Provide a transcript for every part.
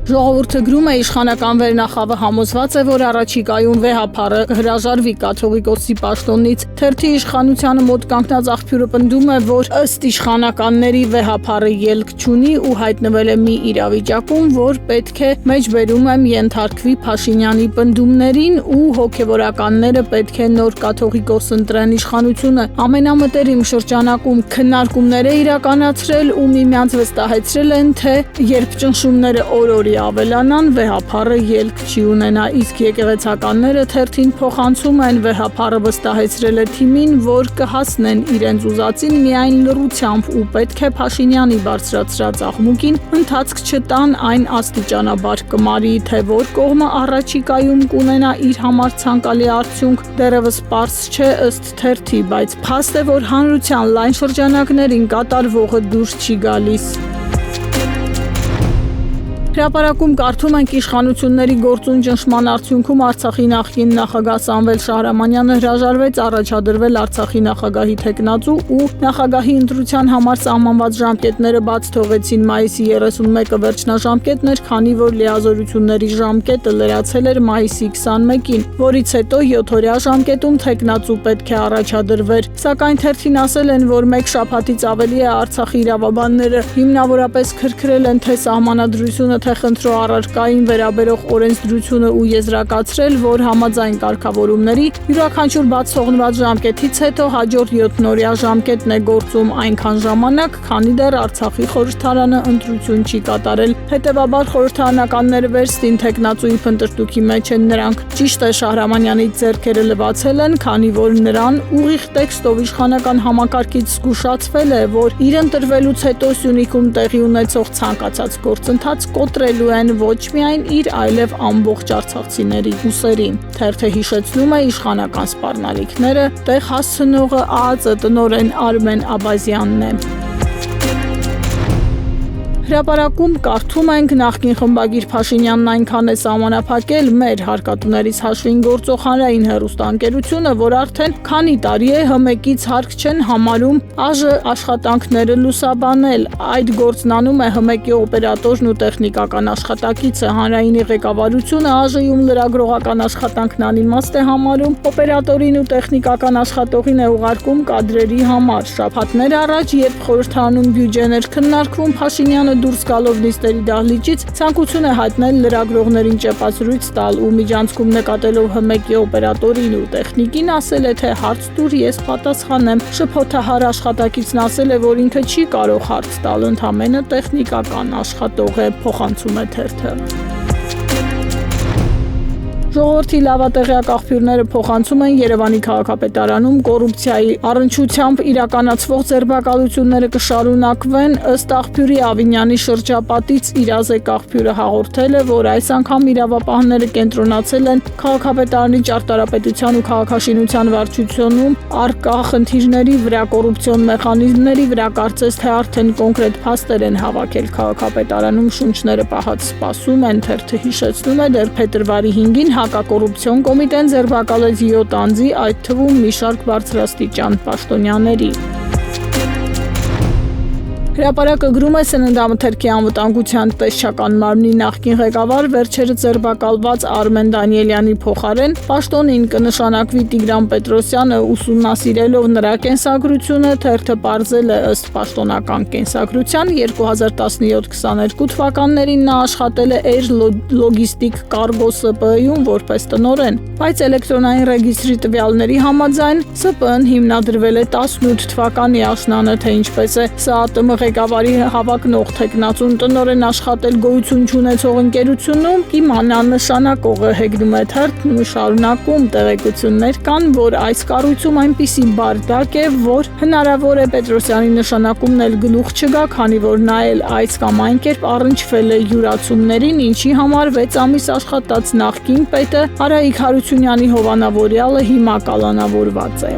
Ժողովուրդը գրում է, իշխանական վերնախավը համոզված է, որ առաջիկայում վեհափառը հրաժարվի կաթողիկոսի պաշտոնից։ Թերթի իշխանությանը մոտ կանգնած աղբյուրը պնդում է, որ ըստ իշխանականների վեհափառը ելք չունի ու հայտնվել է մի իրավիճակում, որ պետք է մեջբերում եմ ենթարկվի Փաշինյանի պնդումներին ու հոգևորականները պետք է նոր կաթողիկոս ընտրեն իշխանությունը։ Ամենամտերիմ շրջանակում քննարկումներ է իրականացրել ու միմյանց վստահեցրել են, թե երբ ճնշումները օր-օրի ավելանան, վեհափառը ելք չի ունենա, իսկ եկեղեցականները թերթին փոխանցում են, վեհափառը վստահեցրել է թիմին, որ կհասնեն իրենց ուզածին միայն լռությամբ ու պետք է Փաշինյանի բարձրացրած աղմուկին ընթացք չտան, այն աստիճանաբար կմարի, թե որ կողմը առաջիկայում կունենա իր համար ցանկալի արդյունք, դեռևս պարզ չէ ըստ թերթի, բայց փաստ է, որ հանրության լայն շրջանակներին կատարվողը դուրս չի գալիս։ Հրապարակում կարդում ենք իշխանությունների գործուն ճնշման արդյունքում Արցախի նախկին նախագահ Սամվել Շահրամանյանը հրաժարվեց առաջադրվել Արցախի նախագահի թեկնածու ու նախագահի ընտրության համար սահմանված ժամկետները բաց թողեցին մայիսի 31-ը վերջնաժամկետն էր, քանի որ լիազորությունների ժամկետը լրացել էր մայիսի 21-ին, որից հետո 7-օրյա ժամկետում թեկնածու պետք է առաջադրվեր։ Սակայն թերթին ասել են, որ մեկ շաբաթից ավելի է Արցախի իրավաբանները հիմնավորապես քրքրել են թե սահմանադրությունը թե խնդրո առարկային վերաբերող օրենսդրությունը ու եզրակացրել, որ համաձայն կարգավորումների յուրաքանչյուր բաց թողնված ժամկետից հետո հաջորդ 7-օրյա ժամկետն է գործում այնքան ժամանակ, քանի դեռ Արցախի խորհրդարանը ընտրություն չի կատարել։ Հետևաբար խորհրդարանականները վերստին թեկնածուի փնտրտուքի մեջ են նրանք։ Ճիշտ է, Շահրամանյանի ձեռքերը լվացել են, քանի որ նրան ուղիղ տեքստով իշխանական համակարգից զգուշացվել է, որ իր ընտրվելուց հետո Սյունիքում տեղի ունեցող ցանկացած գործընթաց կոտրելու են ոչ միայն իր, այլև ամբողջ արցախցիների ուսերին։ Թերթը հիշեցնում է իշխանական սպառնալիքները, տեղ հասցնողը ԱԱԾ տնօրեն Արմեն Աբազյանն է։ Հրապարակում կարդում ենք նախկին խմբագիր Փաշինյանն այնքան է սահմանափակել մեր հարկատուներից հաշվին գործող հանրային հեռուստաընկերությունը, որ արդեն քանի տարի է ՀՄԷԿ-ից հարկ չեն համարում ԱԺ աշխատանքները լուսաբանել։ Այդ գործն անում է ՀՄԷԿ-ի օպերատորն ու տեխնիկական աշխատակիցը, հանրայինի ղեկավարությունը ԱԺ-ում լրագրողական աշխատանքն անիմաստ է համարում, օպերատորին ու տեխնիկական աշխատողին է ուղարկում կադրերի համար։ Շաբաթներ առաջ, երբ խորհրդարանում բյուջեն էր քննարկվում, Փաշինյանը դուրս գալով նիստերի դահլիճից ցանկություն է հայտնել լրագրողներին ճեպազրույց տալ ու միջանցքում նկատելով ՀՄԷԿ-ի օպերատորին ու տեխնիկին ասել է, թե հարց տուր, ես պատասխանեմ։ Շփոթահար աշխատակիցն ասել է, որ ինքը չի կարող հարց տալ, ընդամենը տեխնիկական աշխատող է, փոխանցում է թերթը։ Ժողովրդի լավատեղյակ աղբյուրները փոխանցում են Երևանի քաղաքապետարանում կոռուպցիայի առնչությամբ իրականացվող ձերբակալությունները կշարունակվեն, ըստ աղբյուրի Ավինյանի շրջապատից իրազեկ աղբյուրը հաղորդել է, որ այս անգամ իրավապահները կենտրոնացել են քաղաքապետարանի ճարտարապետության ու քաղաքաշինության վարչությունում առկա խնդիրների վրա, կոռուպցիոն մեխանիզմների վրա, կարծես թե արդեն կոնկրետ փաստեր են հավաքել քաղաքապետարանում շունչները պահած սպասում են, թերթը հիշեցնում է, դեռ փետրվարի 5-ին Հակակոռուպցիոն կոմիտեն ձերբակալեց 7 անձի, այդ թվում մի շարք բարձրաստիճան պաշտոնյաների։ Հրապարակը գրում է Սննդամթերքի անվտանգության տեսչական մարմնի նախկին ղեկավար վերջերս ձերբակալված Արմեն Դանիելյանի փոխարեն պաշտոնին կնշանակվի Տիգրան Պետրոսյանը, ուսումնասիրելով նրա կենսագրությունը, թերթը պարզել է ըստ պաշտոնական կենսագրության 2017-22 թվականներին նա աշխատել է Air Logistic Cargo ՍՊԸ-ում որպես տնօրեն, բայց էլեկտրոնային ռեգիստրի տվյալների համաձայն ՍՊԸ-ն հիմնադրվել է 18 թվականի աշնանը, թե ինչպես է ՍԱՏՄ ղեկավարի հավակնող թեկնածուն տնօրեն աշխատել գոյություն չունեցող ընկերությունում, իմանա նշանակողը հեգնում է թերթն ու շարունակում տեղեկություններ կան, որ այս կառույցում այնպիսի բարդակ է, որ հնարավոր է Պետրոսյանի նշանակումն էլ գլուխ չգա, քանի որ նա էլ այս կամ այն կերպ առնչվել է յուրացումներին, ինչի համար 6 ամիս աշխատած նախկին պետը Արայիկ Հարությունյանի հովանավորյալը հիմա կալանավորված է։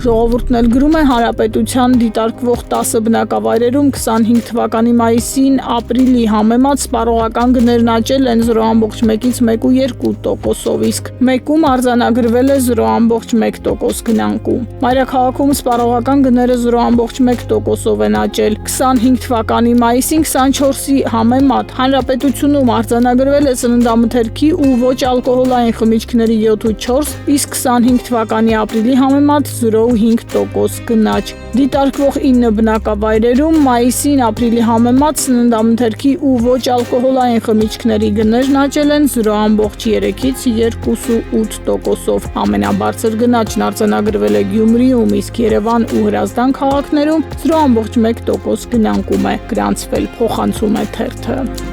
Ժողովուրդն էլ գրում է Հանրապետության դիտարկվող 10 բնակավայրերում 25 թվականի մայիսին ապրիլի համեմատ սպառողական գներն աճել են 0,1-ից 1,2%-ով, իսկ մեկում արձանագրվել է 0,1% գնանկում։ Մայրաքաղաքում սպառողական գները 0,1%-ով են աճել։ 25 թվականի մայիսին 24-ի համեմատ հանրապետությունում արձանագրվել է սննդամթերքի ու ոչ ալկոհոլային խմիչքների 7,4, իսկ 25 թվականի ապրիլի համեմատ 0,5% գնաճ։ Դիտարկվող 9 բնակավայրերում մայիսին ապրիլի համեմատ սննդամթերքի ու ոչ ալկոհոլային խմիչքների գներն աճել են 0,3-ից 2,8%-ով։ Ամենաբարձր գնաճն արձանագրվել է Գյումրիում, իսկ Երևան ու Հրազդան քաղաքներում 0,1% գնանկում է գրանցվել, փոխանցում է թերթը։